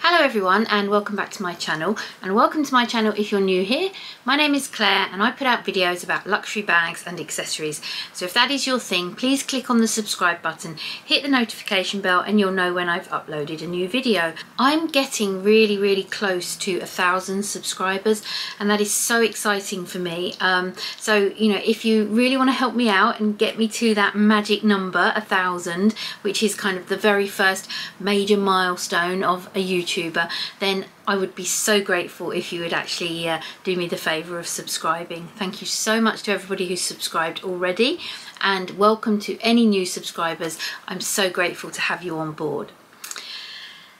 Hello everyone and welcome back to my channel, and welcome to my channel if you're new here. My name is Claire and I put out videos about luxury bags and accessories. So if that is your thing, please click on the subscribe button, hit the notification bell and you'll know when I've uploaded a new video. I'm getting really close to 1,000 subscribers and that is so exciting for me. So you know, if you really want to help me out and get me to that magic number 1,000, which is kind of the very first major milestone of a YouTuber, then I would be so grateful if you would actually do me the favour of subscribing. Thank you so much to everybody who's subscribed already, and welcome to any new subscribers. I'm so grateful to have you on board.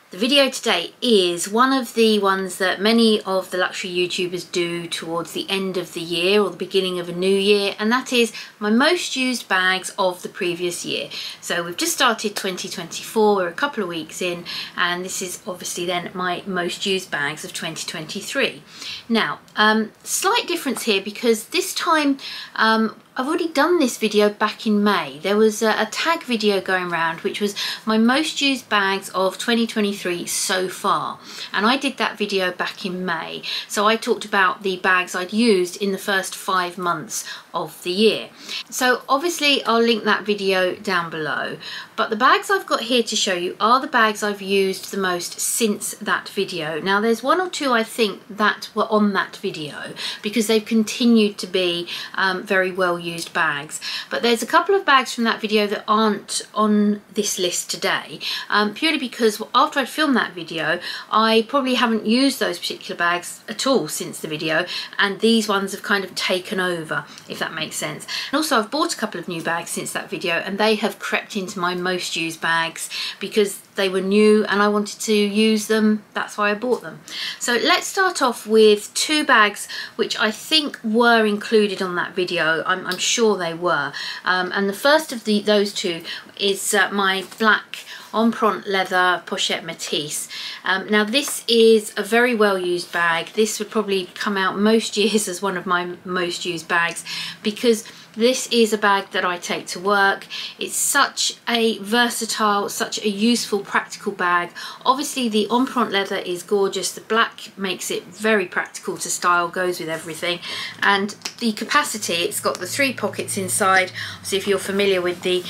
The video today is one of the ones that many of the luxury YouTubers do towards the end of the year or the beginning of a new year, and that is my most used bags of the previous year. So we've just started 2024, we're a couple of weeks in, and this is obviously then my most used bags of 2023. Now, slight difference here because this time I've already done this video back in May. There was a tag video going around which was my most used bags of 2023 so far, and I did that video back in May. So I talked about the bags I'd used in the first 5 months of the year. So obviously I'll link that video down below, but the bags I've got here to show you are the bags I've used the most since that video. Now there's one or two I think that were on that video because they've continued to be very well used bags, but there's a couple of bags from that video that aren't on this list today, purely because after I'd filmed that video I probably haven't used those particular bags at all since the video, and these ones have kind of taken over, if that makes sense. And also I've bought a couple of new bags since that video and they have crept into my most used bags because they were new and I wanted to use them. That's why I bought them. So let's start off with two bags which I think were included on that video. I'm sure they were, and the first of those two is my black Empreinte leather pochette Matisse. Now this is a very well used bag. This would probably come out most years as one of my most used bags because this is a bag that I take to work. It's such a versatile, such a useful, practical bag. Obviously the Empreinte leather is gorgeous. The black makes it very practical to style, goes with everything. And the capacity, it's got the 3 pockets inside. So if you're familiar with the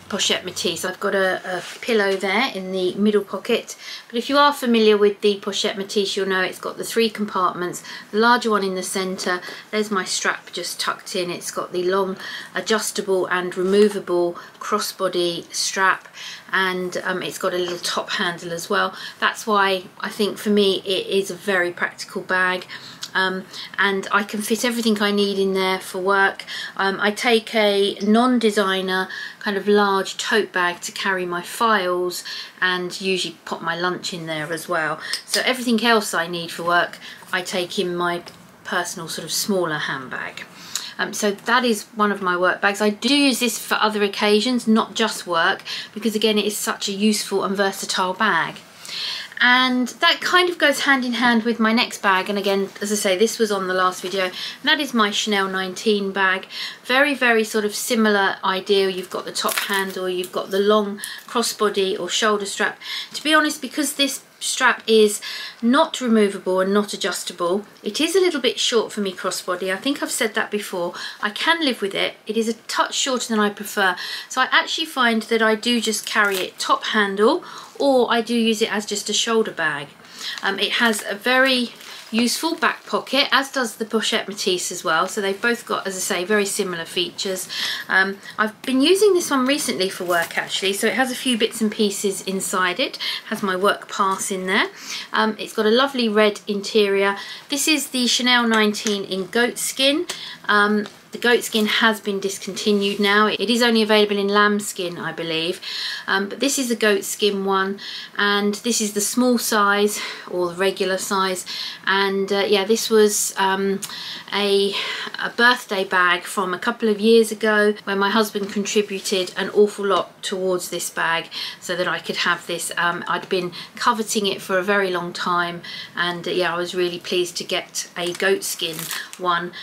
pochette Matisse, I've got a pillow there in the middle pocket. But if you are familiar with the pochette Matisse, you'll know it's got the 3 compartments, the larger one in the centre. There's my strap just tucked in. It's got the long adjustable and removable crossbody strap, and it's got a little top handle as well. That's why I think for me it is a very practical bag. And I can fit everything I need in there for work. I take a non-designer kind of large tote bag to carry my files and usually pop my lunch in there as well. So everything else I need for work I take in my personal sort of smaller handbag. So that is one of my work bags. I do use this for other occasions, not just work, because again it is such a useful and versatile bag. And that kind of goes hand in hand with my next bag, and again, as I say, this was on the last video, and that is my Chanel 19 bag. Very sort of similar idea. You've got the top handle, you've got the long crossbody or shoulder strap. To be honest, because this strap is not removable and not adjustable, it is a little bit short for me crossbody. I think I've said that before. I can live with it. It is a touch shorter than I prefer, so I actually find that I do just carry it top handle, or I do use it as just a shoulder bag. It has a very useful back pocket, as does the pochette Matisse as well, so they've both got, as I say, very similar features. I've been using this one recently for work actually, so it has a few bits and pieces inside it. Has my work pass in there. It's got a lovely red interior. This is the Chanel 19 in goat skin. The goat skin has been discontinued now. It is only available in lamb skin, I believe. But this is the goat skin one, and this is the small size or the regular size. And yeah, this was a birthday bag from a couple of years ago when my husband contributed an awful lot towards this bag so that I could have this. I'd been coveting it for a very long time, and yeah, I was really pleased to get a goat skin one.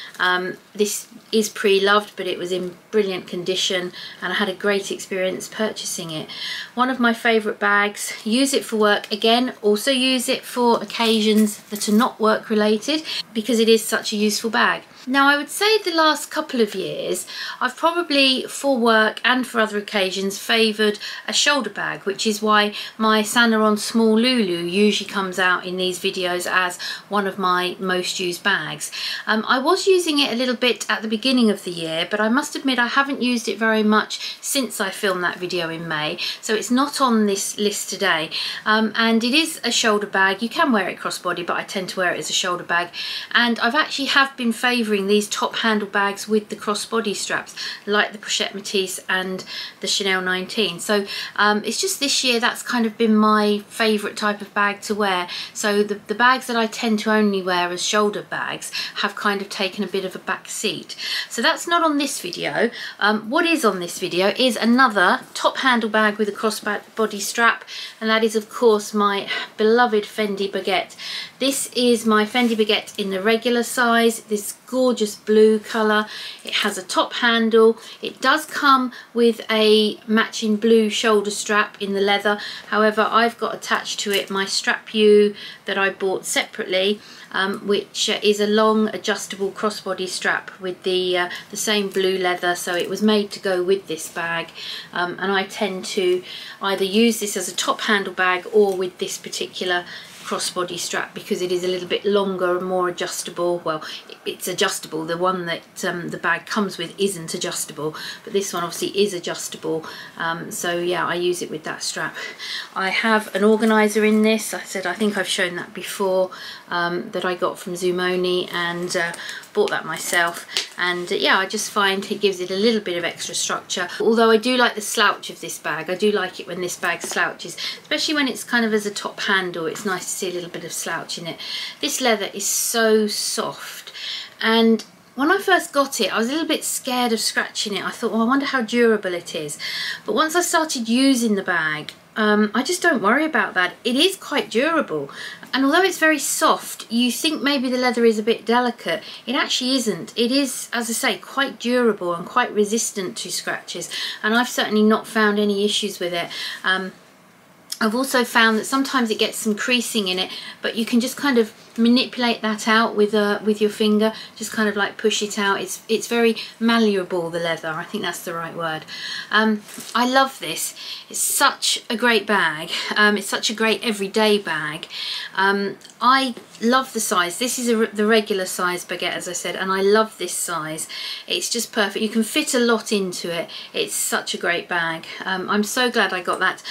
This is pre-loved, but it was in brilliant condition and I had a great experience purchasing it. One of my favourite bags. Use it for work again, also use it for occasions that are not work related because it is such a useful bag. Now I would say the last couple of years I've probably for work and for other occasions favoured a shoulder bag, which is why my Saint Laurent Small Lulu usually comes out in these videos as one of my most used bags. I was using it a little bit at the beginning of the year, but I must admit I haven't used it very much since I filmed that video in May, so it's not on this list today. And it is a shoulder bag. You can wear it crossbody, but I tend to wear it as a shoulder bag, and I've actually have been favouring these top handle bags with the crossbody straps, like the Pochette Métis and the Chanel 19. So it's just this year that's kind of been my favourite type of bag to wear. So the bags that I tend to only wear as shoulder bags have kind of taken a bit of a back seat. So that's not on this video. What is on this video is another top handle bag with a crossbody strap, and that is of course my beloved Fendi baguette. This is my Fendi baguette in the regular size, this gorgeous blue colour. It has a top handle. It does come with a matching blue shoulder strap in the leather. However, I've got attached to it my strap U that I bought separately, which is a long adjustable crossbody strap with the same blue leather, so it was made to go with this bag, and I tend to either use this as a top handle bag or with this particular crossbody strap because it is a little bit longer and more adjustable. Well, it's adjustable. The one that the bag comes with isn't adjustable, but this one obviously is adjustable, so yeah, I use it with that strap. I have an organizer in this. I think I've shown that before, that I got from Zumoni, and bought that myself, and yeah, I just find it gives it a little bit of extra structure. Although I do like the slouch of this bag. I do like it when this bag slouches, especially when it's kind of as a top handle. It's nice to see a little bit of slouch in it. This leather is so soft, and when I first got it I was a little bit scared of scratching it. I thought, well, I wonder how durable it is, but once I started using the bag, I just don't worry about that. It is quite durable, and although it's very soft, you think maybe the leather is a bit delicate. It actually isn't. It is, as I say, quite durable and quite resistant to scratches, and I've certainly not found any issues with it. I've also found that sometimes it gets some creasing in it, but you can just kind of manipulate that out with your finger, just kind of like push it out. It's very malleable, the leather. I think that's the right word. I love this. It's such a great bag. It's such a great everyday bag. I love the size. This is the regular size baguette, as I said, and I love this size. It's just perfect. You can fit a lot into it. It's such a great bag. I'm so glad I got that.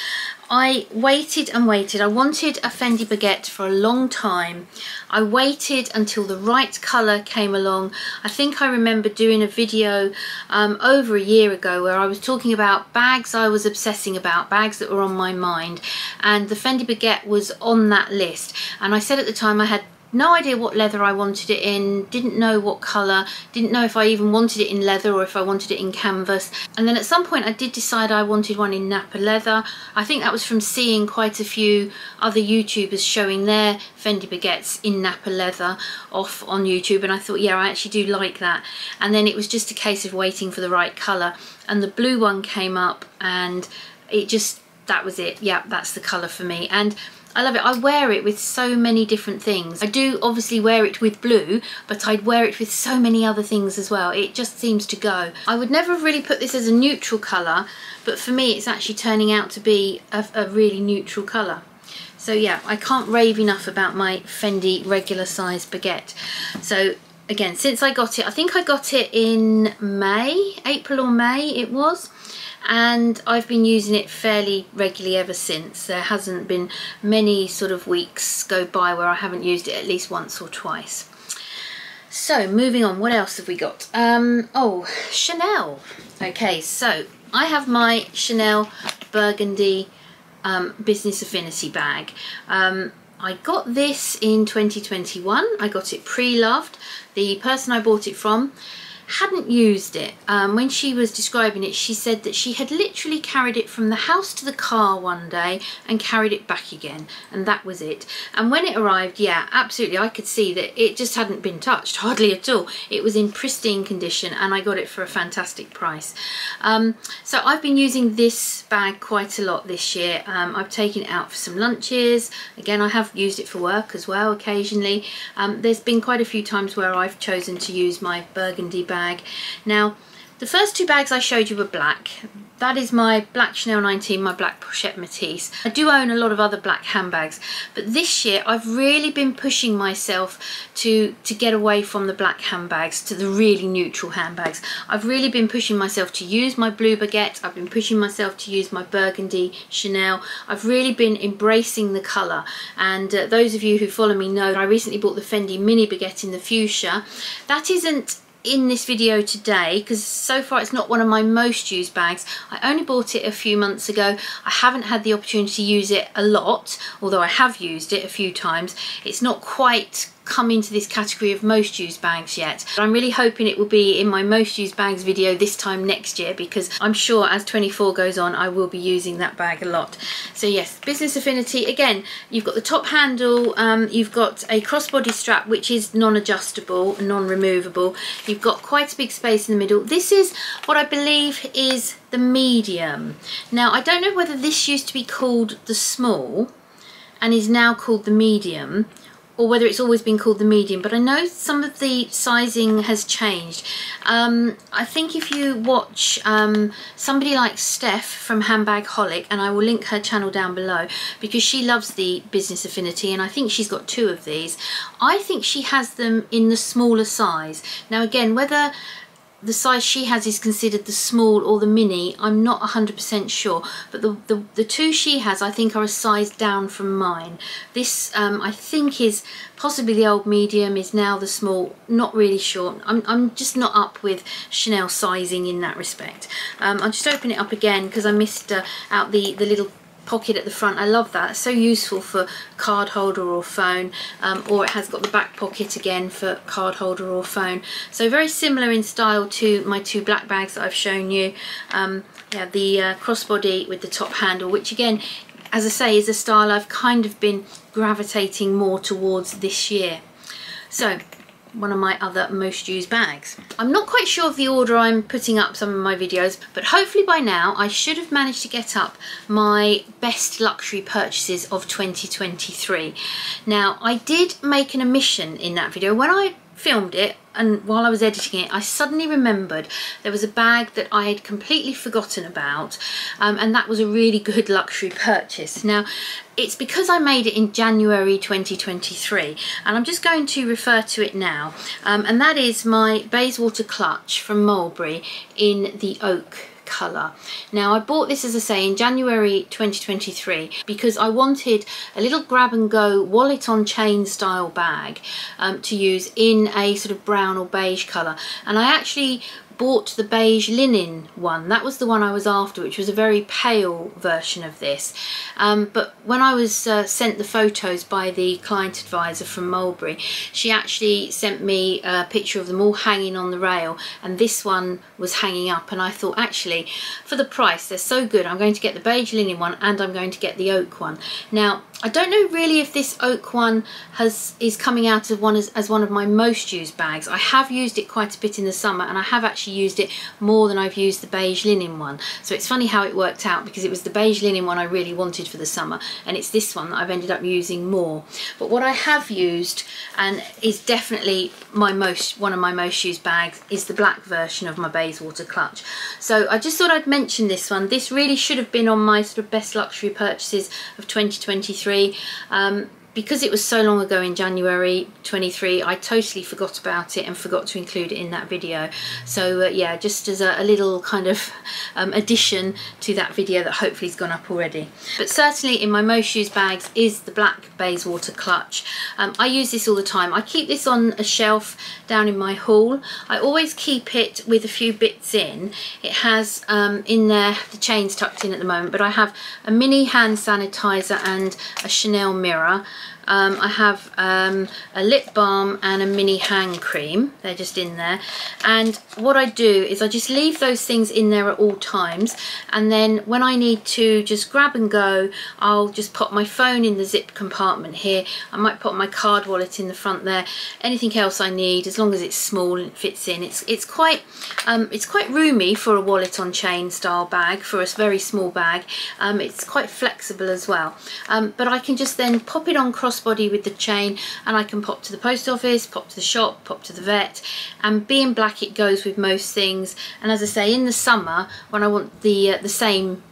I waited and waited. I wanted a Fendi baguette for a long time. I waited until the right colour came along. I think I remember doing a video over a year ago where I was talking about bags I was obsessing about, bags that were on my mind, and the Fendi baguette was on that list. And I said at the time I had no idea what leather I wanted it in, didn't know what colour, didn't know if I even wanted it in leather or if I wanted it in canvas. And then at some point I did decide I wanted one in Napa leather. I think that was from seeing quite a few other YouTubers showing their Fendi baguettes in Napa leather off on YouTube, and I thought, yeah, I actually do like that. And then it was just a case of waiting for the right colour, and the blue one came up, and it just, that was it. Yeah, that's the colour for me, and I love it. I wear it with so many different things. I do obviously wear it with blue, but I'd wear it with so many other things as well. It just seems to go. I would never have really put this as a neutral colour, but for me it's actually turning out to be a really neutral colour. So yeah, I can't rave enough about my Fendi regular size baguette. So again, since I got it, I think I got it in May, April or May it was, and I've been using it fairly regularly ever since. There hasn't been many sort of weeks go by where I haven't used it at least once or twice. So moving on, what else have we got? Oh, Chanel. Okay, so I have my Chanel Burgundy Business Affinity bag. I got this in 2021. I got it pre-loved. The person I bought it from hadn't used it. When she was describing it, she said that she had literally carried it from the house to the car one day and carried it back again, and that was it. And when it arrived, yeah, absolutely, I could see that it just hadn't been touched, hardly at all. It was in pristine condition, and I got it for a fantastic price. So I've been using this bag quite a lot this year. I've taken it out for some lunches. Again, I have used it for work as well occasionally. There's been quite a few times where I've chosen to use my burgundy bag. Now, the first two bags I showed you were black. That is my black Chanel 19, my black Pochette Matisse. I do own a lot of other black handbags, but this year I've really been pushing myself to get away from the black handbags to the really neutral handbags. I've really been pushing myself to use my blue baguette. I've been pushing myself to use my burgundy Chanel. I've really been embracing the colour, and those of you who follow me know that I recently bought the Fendi mini baguette in the fuchsia. That isn't in this video today because so far it's not one of my most used bags. I only bought it a few months ago. I haven't had the opportunity to use it a lot, although I have used it a few times. It's not quite come into this category of most used bags yet, but I'm really hoping it will be in my most used bags video this time next year, because I'm sure as 24 goes on I will be using that bag a lot. So yes, Business Affinity. Again, you've got the top handle, you've got a crossbody strap which is non-adjustable and non-removable. You've got quite a big space in the middle. This is what I believe is the medium. Now, I don't know whether this used to be called the small and is now called the medium, or whether it's always been called the medium, but I know some of the sizing has changed. I think if you watch somebody like Steph from Handbag Holic, and I will link her channel down below because she loves the Business Affinity, and I think she's got two of these. I think she has them in the smaller size. Now again, whether the size she has is considered the small or the mini, I'm not 100% sure, but the two she has I think are a size down from mine. This I think is possibly the old medium, is now the small, not really sure. I'm just not up with Chanel sizing in that respect. I'll just open it up again because I missed out the little pocket at the front. I love that. It's so useful for card holder or phone, or it has got the back pocket again for card holder or phone. So very similar in style to my two black bags that I've shown you. Yeah, the crossbody with the top handle, which again, as I say, is a style I've kind of been gravitating more towards this year. So one of my other most used bags. I'm not quite sure of the order I'm putting up some of my videos, but hopefully by now I should have managed to get up my best luxury purchases of 2023. Now, I did make an omission in that video. When I filmed it and while I was editing it, I suddenly remembered there was a bag that I had completely forgotten about, and that was a really good luxury purchase. Now, it's because I made it in January 2023, and I'm just going to refer to it now, and that is my Bayswater clutch from Mulberry in the oak colour. Now, I bought this, as I say, in January 2023 because I wanted a little grab and go wallet on chain style bag to use in a sort of brown or beige colour, and I actually bought the beige linen one. That was the one I was after, which was a very pale version of this, but when I was sent the photos by the client advisor from Mulberry, she actually sent me a picture of them all hanging on the rail, and this one was hanging up, and I thought, actually, for the price, they're so good, I'm going to get the beige linen one and I'm going to get the oak one. Now, I don't know really if this oak one is coming out of as one of my most used bags. I have used it quite a bit in the summer, and I have actually used it more than I've used the beige linen one. So it's funny how it worked out, because it was the beige linen one I really wanted for the summer, and it's this one that I've ended up using more. But what I have used, and is definitely one of my most used bags, is the black version of my Bayswater clutch. So I just thought I'd mention this one. This really should have been on my sort of best luxury purchases of 2023. Because it was so long ago in January 23, I totally forgot about it and forgot to include it in that video. So yeah, just as a little kind of addition to that video that hopefully has gone up already. But certainly in my most used bags is the black Bayswater clutch. I use this all the time. I keep this on a shelf down in my hall. I always keep it with a few bits in. It has in there, the chain's tucked in at the moment, but I have a mini hand sanitizer and a Chanel mirror. I have a lip balm and a mini hand cream. They're just in there. And what I do is I just leave those things in there at all times, and then when I need to just grab and go, I'll just pop my phone in the zip compartment here. I might put my card wallet in the front there. Anything else I need, as long as it's small and it fits in. It's quite roomy for a wallet on chain style bag, for a very small bag. It's quite flexible as well. But I can just then pop it on crossbody with the chain, and I can pop to the post office, pop to the shop, pop to the vet, and being black it goes with most things. And as I say, in the summer when I want the same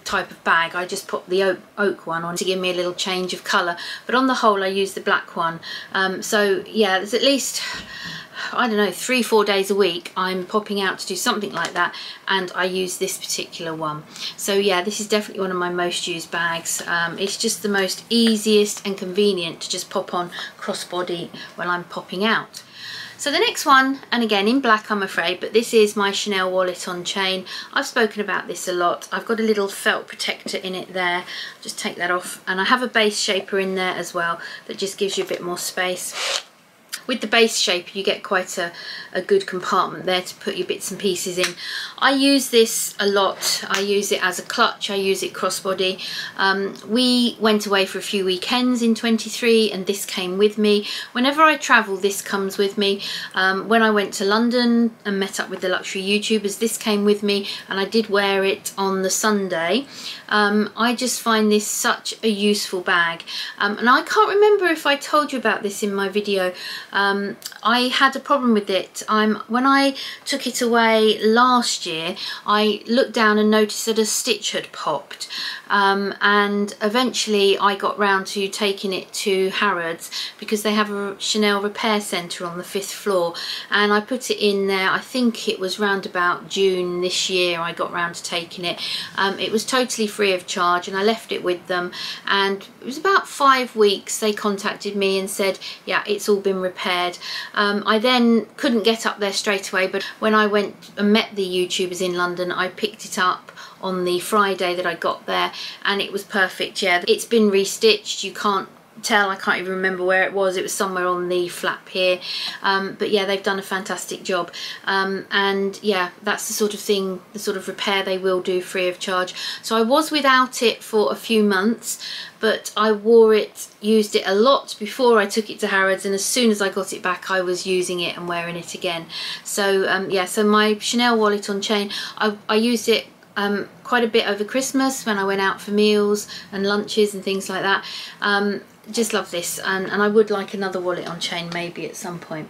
type of bag, I just put the oak one on to give me a little change of colour, but on the whole I use the black one. So yeah, there's at least, I don't know, 3-4 days a week I'm popping out to do something like that, and I use this particular one. So yeah, this is definitely one of my most used bags. It's just the most easiest and convenient to just pop on crossbody when I'm popping out. So the next one, and again in black I'm afraid, but this is my Chanel wallet on chain. I've spoken about this a lot. I've got a little felt protector in it there. Just take that off, and I have a base shaper in there as well that just gives you a bit more space. With the base shaper you get quite a good compartment there to put your bits and pieces in. I use this a lot. I use it as a clutch, I use it crossbody. We went away for a few weekends in 23 and this came with me. Whenever I travel this comes with me. When I went to London and met up with the luxury YouTubers, this came with me, and I did wear it on the Sunday. I just find this such a useful bag, and I can't remember if I told you about this in my video. I had a problem with it. When I took it away last year, I looked down and noticed that a stitch had popped, and eventually I got round to taking it to Harrods because they have a Chanel repair centre on the 5th floor, and I put it in there. I think it was round about June this year I got round to taking it. It was totally free of charge, and I left it with them, and it was about 5 weeks they contacted me and said, yeah, it's all been repaired. I then couldn't get up there straight away, but when I went and met the YouTubers in London, I picked it up on the Friday that I got there, and it was perfect. Yeah, it's been restitched. You can't tell, I can't even remember where it was. It was somewhere on the flap here, but yeah, they've done a fantastic job, and yeah, that's the sort of thing, the sort of repair they will do free of charge. So I was without it for a few months, but I wore it, used it a lot before I took it to Harrods, and as soon as I got it back I was using it and wearing it again. So yeah, so my Chanel wallet on chain, I used it quite a bit over Christmas when I went out for meals and lunches and things like that. Just love this, and I would like another wallet on chain maybe at some point.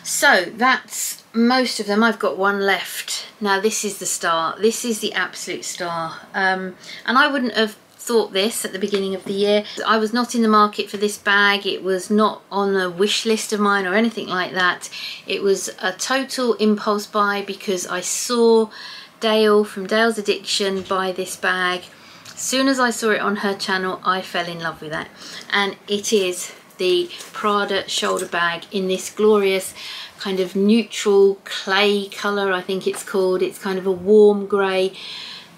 So that's most of them. I've got one left. Now this is the star. This is the absolute star, and I wouldn't have thought this at the beginning of the year. I was not in the market for this bag. It was not on a wish list of mine or anything like that. It was a total impulse buy because I saw Dale from Dale's Addiction buy this bag. As soon as I saw it on her channel, I fell in love with it, and it is the Prada shoulder bag in this glorious kind of neutral clay colour, I think it's called. It's kind of a warm grey.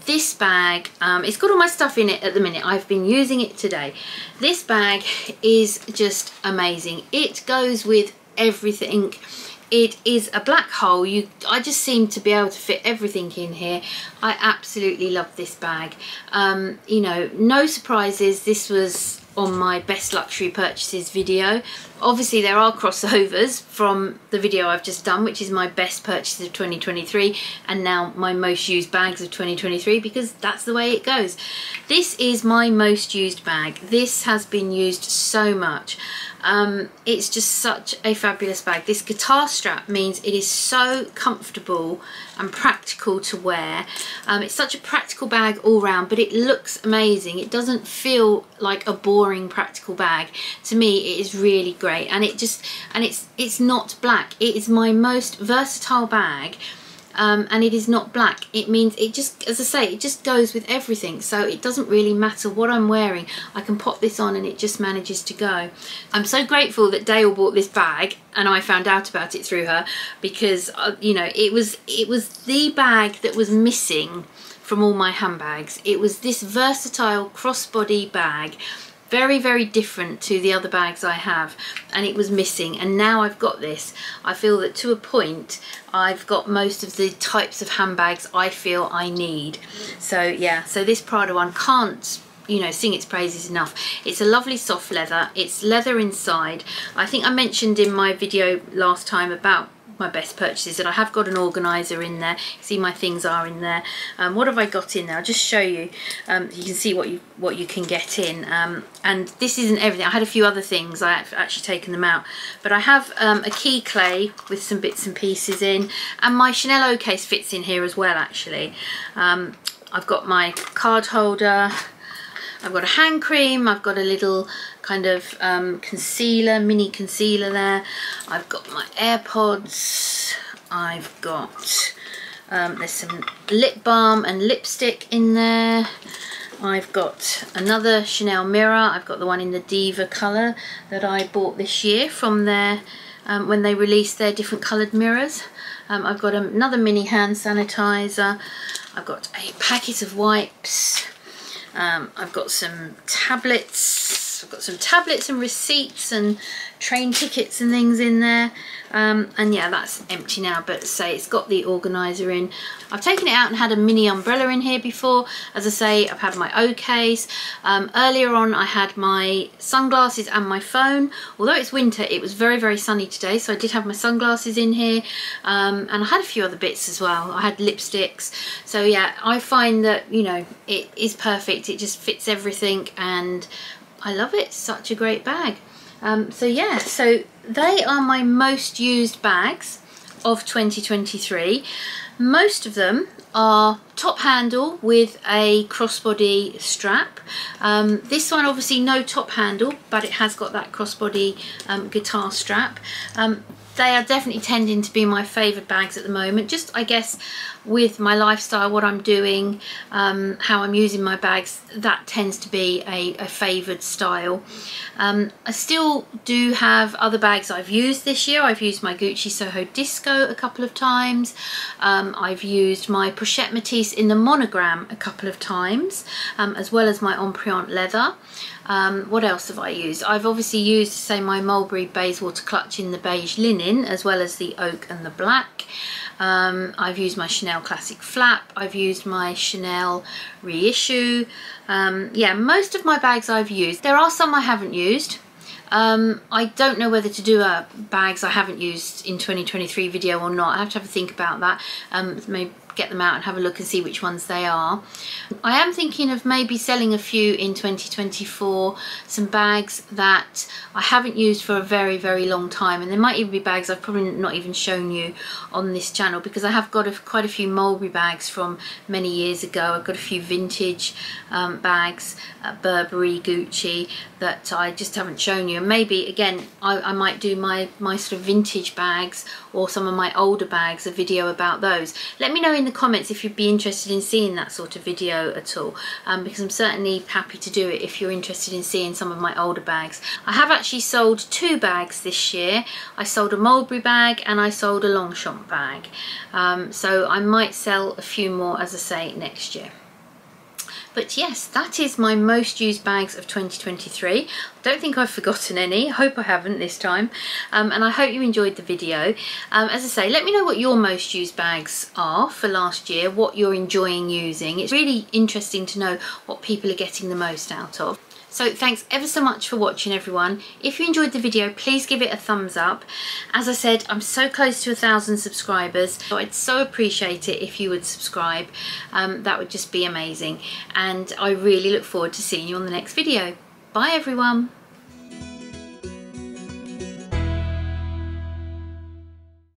This bag, it's got all my stuff in it at the minute. I've been using it today. This bag is just amazing. It goes with everything. It is a black hole. I just seem to be able to fit everything in here. I absolutely love this bag. You know, no surprises. This was on my best luxury purchases video. Obviously there are crossovers from the video I've just done, which is my best purchases of 2023, and now my most used bags of 2023, because that's the way it goes. This is my most used bag. This has been used so much. It's just such a fabulous bag. This guitar strap means it is so comfortable and practical to wear. It's such a practical bag all round, but it looks amazing. It doesn't feel like a boring practical bag. To me, it is really great, and it's not black. It is my most versatile bag. And it is not black. It means it just, as I say, it just goes with everything, so it doesn't really matter what I'm wearing. I can pop this on and it just manages to go. I'm so grateful that Dale bought this bag and I found out about it through her, because you know, it was the bag that was missing from all my handbags. It was this versatile crossbody bag very, very different to the other bags I have, and it was missing, and now I've got this. I feel that to a point I've got most of the types of handbags I feel I need. So yeah, so this Prada one can't, you know, sing its praises enough. It's a lovely soft leather, it's leather inside. I think I mentioned in my video last time about my best purchases that I have got an organizer in there. See, my things are in there. What have I got in there? I'll just show you. You can see what you can get in. And this isn't everything. I had a few other things. I've actually taken them out, but I have a key clay with some bits and pieces in, and my Chanel O case fits in here as well, actually. I've got my card holder, I've got a hand cream, I've got a little kind of concealer, mini concealer there. I've got my AirPods, I've got, there's some lip balm and lipstick in there. I've got another Chanel mirror. I've got the one in the Diva colour that I bought this year from their, when they released their different coloured mirrors. I've got another mini hand sanitizer. I've got a packet of wipes. I've got some tablets. I've got some tablets and receipts and train tickets and things in there. And yeah, that's empty now, but say it's got the organizer in. I've taken it out and had a mini umbrella in here before. As I say, I've had my O case. Earlier on I had my sunglasses and my phone. Although it's winter, it was very, very sunny today, so I did have my sunglasses in here. And I had a few other bits as well. I had lipsticks. So yeah, I find that, you know, it is perfect. It just fits everything, and I love it. Such a great bag. So yeah, so they are my most used bags of 2023. Most of them are top handle with a crossbody strap. This one obviously no top handle, but it has got that crossbody guitar strap. They are definitely tending to be my favourite bags at the moment. Just, I guess, with my lifestyle, what I'm doing, how I'm using my bags, that tends to be a favoured style. I still do have other bags I've used this year. I've used my Gucci Soho Disco a couple of times. I've used my Pochette Matisse in the monogram a couple of times, as well as my Empreinte leather. What else have I used? I've obviously used, say, my Mulberry Bayswater clutch in the beige linen, as well as the oak and the black. I've used my Chanel Classic Flap. I've used my Chanel Reissue. Yeah, most of my bags I've used. There are some I haven't used. I don't know whether to do a bags I haven't used in 2023 video or not. I have to have a think about that. Maybe get them out and have a look and see which ones they are. I am thinking of maybe selling a few in 2024, some bags that I haven't used for a very, very long time, and there might even be bags I've probably not even shown you on this channel, because I have got quite a few Mulberry bags from many years ago. I've got a few vintage bags, Burberry, Gucci, that I just haven't shown you, and maybe again I might do my sort of vintage bags or some of my older bags, a video about those. Let me know in the comments if you'd be interested in seeing that sort of video at all, because I'm certainly happy to do it if you're interested in seeing some of my older bags. I have actually sold 2 bags this year. I sold a Mulberry bag and I sold a Longchamp bag, so I might sell a few more, as I say, next year. But yes, that is my most used bags of 2023. I don't think I've forgotten any. I hope I haven't this time. And I hope you enjoyed the video. As I say, let me know what your most used bags are for last year, what you're enjoying using. It's really interesting to know what people are getting the most out of. So thanks ever so much for watching, everyone. If you enjoyed the video, please give it a thumbs up. As I said, I'm so close to 1,000 subscribers, so I'd so appreciate it if you would subscribe. That would just be amazing. And I really look forward to seeing you on the next video. Bye everyone.